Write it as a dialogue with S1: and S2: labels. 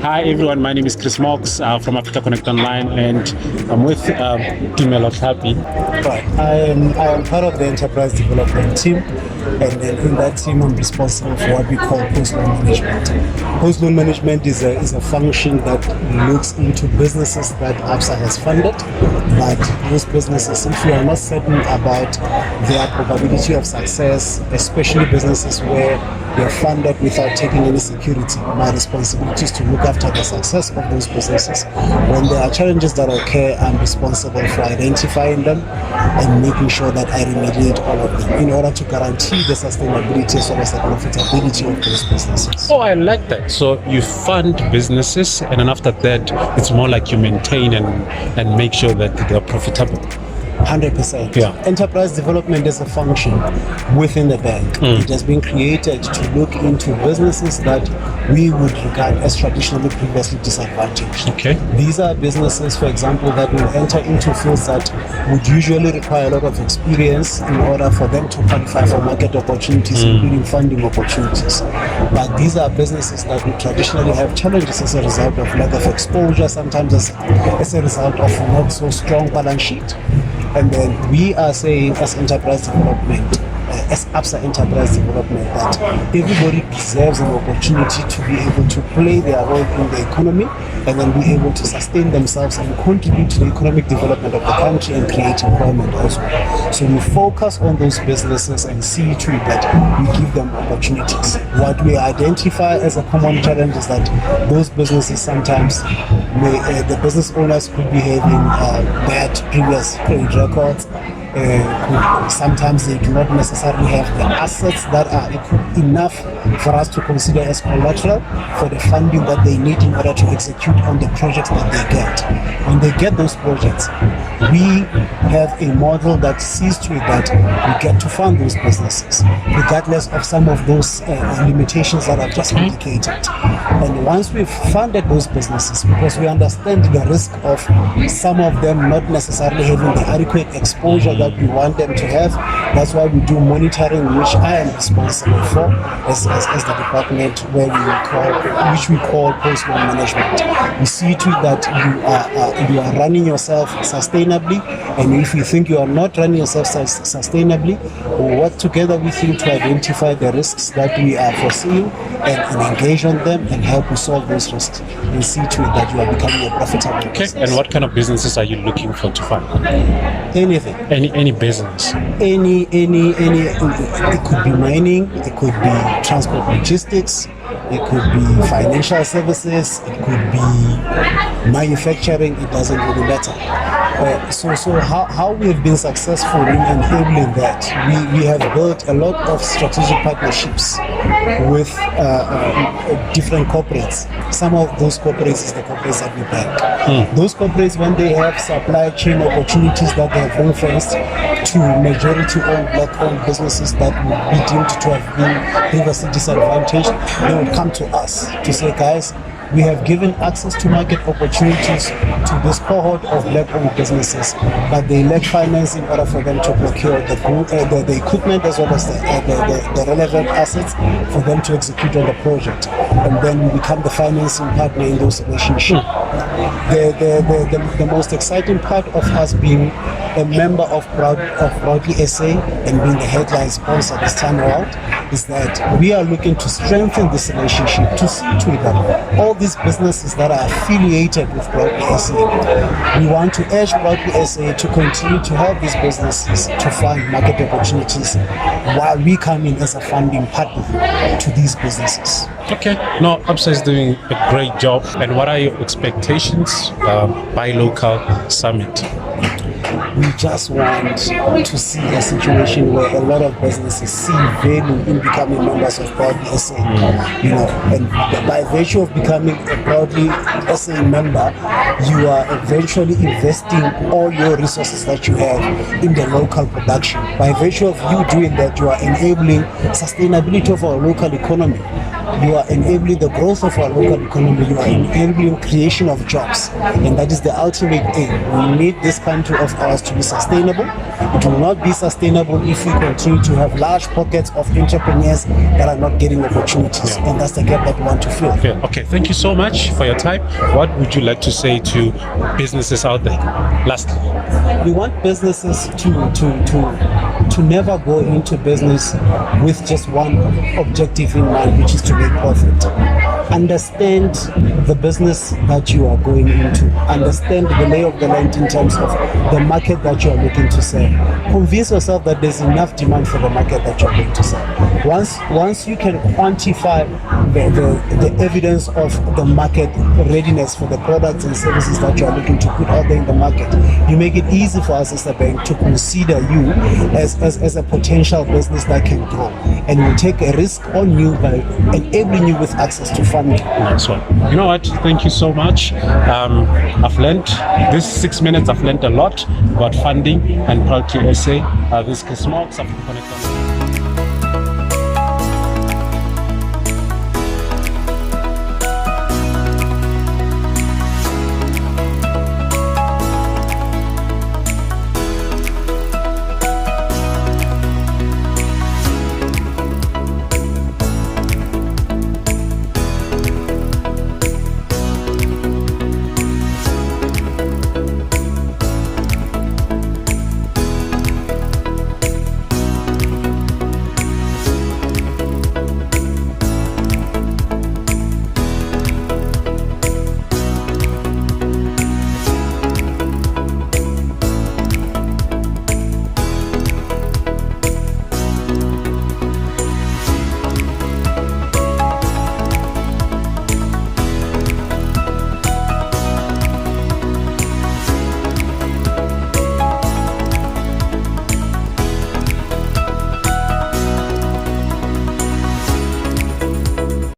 S1: Hi everyone, my name is Chris Mox from Africa Connect Online, and I'm with Tumelo Tlhapi.
S2: Right. I am part of the enterprise development team, and then in that team, I'm responsible for what we call post-loan management. Post-loan management is a function that looks into businesses that ABSA has funded, but those businesses, if you are not certain about their probability of success, especially businesses where they're funded without taking any security, my responsibility is to look after the success of those businesses. When there are challenges that occur, I'm responsible for identifying them and making sure that I remediate all of them in order to guarantee the sustainability as well as the profitability of those businesses.
S1: Oh, I like that. So you fund businesses, and then after that, it's more like you maintain and make sure that they're profitable.
S2: 100%.
S1: Yeah.
S2: Enterprise development is a function within the bank. It has been created to look into businesses that we would regard as traditionally previously disadvantaged.
S1: Okay.
S2: These are businesses, for example, that will enter into fields that would usually require a lot of experience in order for them to qualify for market opportunities, including funding opportunities. But these are businesses that would traditionally have challenges as a result of lack of exposure, sometimes as a result of not so strong balance sheet. And then we are saying as enterprise development, as ABSA Enterprise Development, that everybody deserves an opportunity to be able to play their role in the economy and then be able to sustain themselves and contribute to the economic development of the country and create employment also. So we focus on those businesses and see to it that we give them opportunities. What we identify as a common challenge is that those businesses sometimes the business owners could be having bad previous credit records. Sometimes they do not necessarily have the assets that are enough for us to consider as collateral for the funding that they need in order to execute on the projects that they get. When they get those projects, we have a model that sees to it that we get to fund those businesses, regardless of some of those limitations that I've just indicated. And once we've funded those businesses, because we understand the risk of some of them not necessarily having the adequate exposure that we want them to have, that's why we do monitoring, which I am responsible for as the department which we call post-loan management. We see to it that you are running yourself sustainably, and if you think you are not running yourself sustainably, we work together with you to identify the risks that we are foreseeing and engage on them and help you solve those risks and see to it that you are becoming a profitable business.
S1: And what kind of businesses are you looking for to fund?
S2: Anything.
S1: Any business.
S2: Any. It could be mining. It could be transport logistics. It could be financial services. It could be manufacturing. It doesn't really matter. So how we have been successful in enabling that, we have built a lot of strategic partnerships with different corporates. Some of those corporates is the corporates that we bank. Those corporates, when they have supply chain opportunities that they have ring-fenced to majority-owned, black-owned businesses that would be deemed to have been previously disadvantaged, they would come to us to say, guys, we have given access to market opportunities to this cohort of black-owned businesses, but they lack finance in order for them to procure the equipment as well as the relevant assets for them to execute on the project. And then we become the financing partner in those relationships. The most exciting part of us being a member of Proudly SA and being the headline sponsor this time around is that we are looking to strengthen this relationship, to see to it that all these businesses that are affiliated with Proudly SA, we want to urge Proudly SA to continue to help these businesses to find market opportunities while we come in as a funding partner to these businesses.
S1: Okay. No, ABSA is doing a great job. And what are your expectations by local summit?
S2: We just want to see a situation where a lot of businesses see value in becoming members of Proudly SA. And by virtue of becoming a Proudly SA member, you are eventually investing all your resources that you have in the local production. By virtue of you doing that, you are enabling sustainability of our local economy. you are enabling the growth of our local economy, you are enabling creation of jobs, and that is the ultimate aim. We need this country of ours to be sustainable. It will not be sustainable if we continue to have large pockets of entrepreneurs that are not getting opportunities, and that's the gap that we want to fill.
S1: Okay, thank you so much for your time. What would you like to say to businesses out there? Lastly.
S2: We want businesses to never go into business with just one objective in mind, which is to make profit. Understand the business that you are going into. Understand the lay of the land in terms of the market that you are looking to sell. Convince yourself that there's enough demand for the market that you're going to sell. Once you can quantify the evidence of the market readiness for the products and services that you are looking to put out there in the market, you make it easy for us as a bank to consider you as a potential business that can grow, and will take a risk on you by enabling you with access to funding.
S1: Nice one. You know what? Thank you so much. I've learned this 6 minutes. I've learned a lot about funding and Proud to SA. This is Chris Marks.